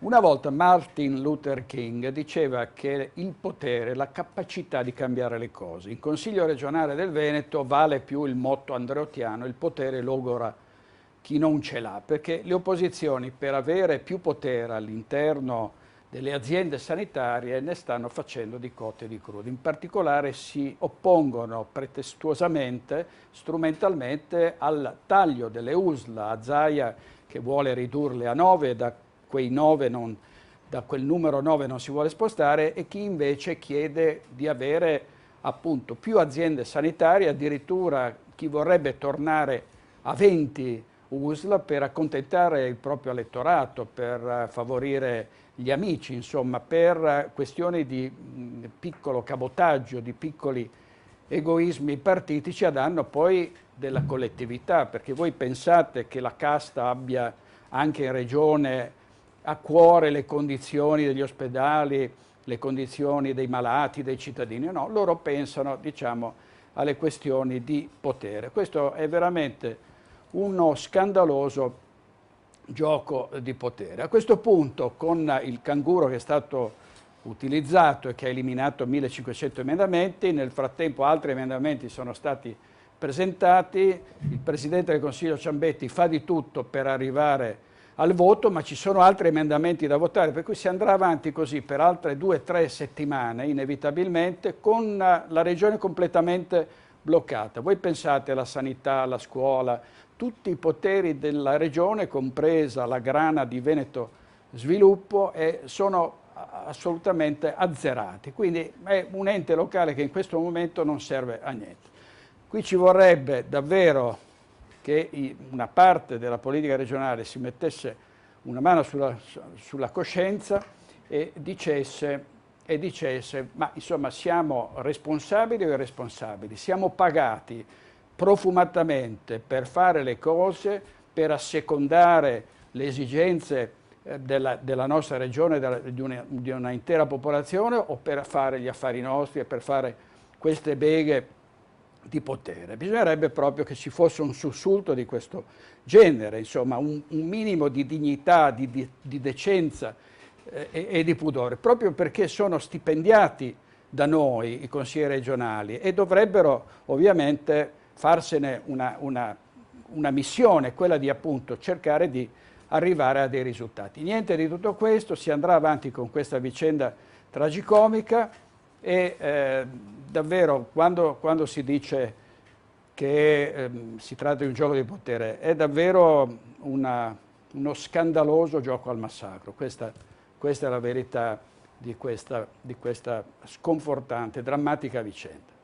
Una volta Martin Luther King diceva che il potere, la capacità di cambiare le cose. In Consiglio regionale del Veneto vale più il motto andreottiano: il potere logora chi non ce l'ha, perché le opposizioni, per avere più potere all'interno delle aziende sanitarie, ne stanno facendo di cotte e di crude. In particolare si oppongono pretestuosamente, strumentalmente, al taglio delle USL a Zaia, che vuole ridurle a 9, da quel numero 9 non si vuole spostare, e chi invece chiede di avere appunto più aziende sanitarie, addirittura chi vorrebbe tornare a 20 USL per accontentare il proprio elettorato, per favorire gli amici, insomma, per questioni di piccolo cabotaggio, di piccoli egoismi partitici a danno poi della collettività, perché voi pensate che la casta abbia anche in regione a cuore le condizioni degli ospedali, le condizioni dei malati, dei cittadini? No, loro pensano, diciamo, alle questioni di potere. Questo è veramente uno scandaloso gioco di potere. A questo punto, con il canguro che è stato utilizzato e che ha eliminato 1500 emendamenti, nel frattempo altri emendamenti sono stati presentati, il Presidente del Consiglio Ciambetti fa di tutto per arrivare al voto, ma ci sono altri emendamenti da votare, per cui si andrà avanti così per altre 2 o 3 settimane, inevitabilmente, con la regione completamente bloccata. Voi pensate alla sanità, alla scuola, tutti i poteri della regione, compresa la grana di Veneto Sviluppo, sono assolutamente azzerati. Quindi è un ente locale che in questo momento non serve a niente. Qui ci vorrebbe davvero che una parte della politica regionale si mettesse una mano sulla coscienza e dicesse, ma insomma siamo responsabili o irresponsabili? Siamo pagati profumatamente per fare le cose, per assecondare le esigenze della nostra regione, di una intera popolazione, o per fare gli affari nostri e per fare queste beghe di potere? Bisognerebbe proprio che ci fosse un sussulto di questo genere, insomma un minimo di dignità, di decenza e di pudore, proprio perché sono stipendiati da noi i consiglieri regionali e dovrebbero ovviamente farsene una missione, quella di appunto cercare di arrivare a dei risultati. Niente di tutto questo, si andrà avanti con questa vicenda tragicomica e davvero quando si dice che si tratta di un gioco di potere è davvero uno scandaloso gioco al massacro. Questa è la verità di questa sconfortante, drammatica vicenda.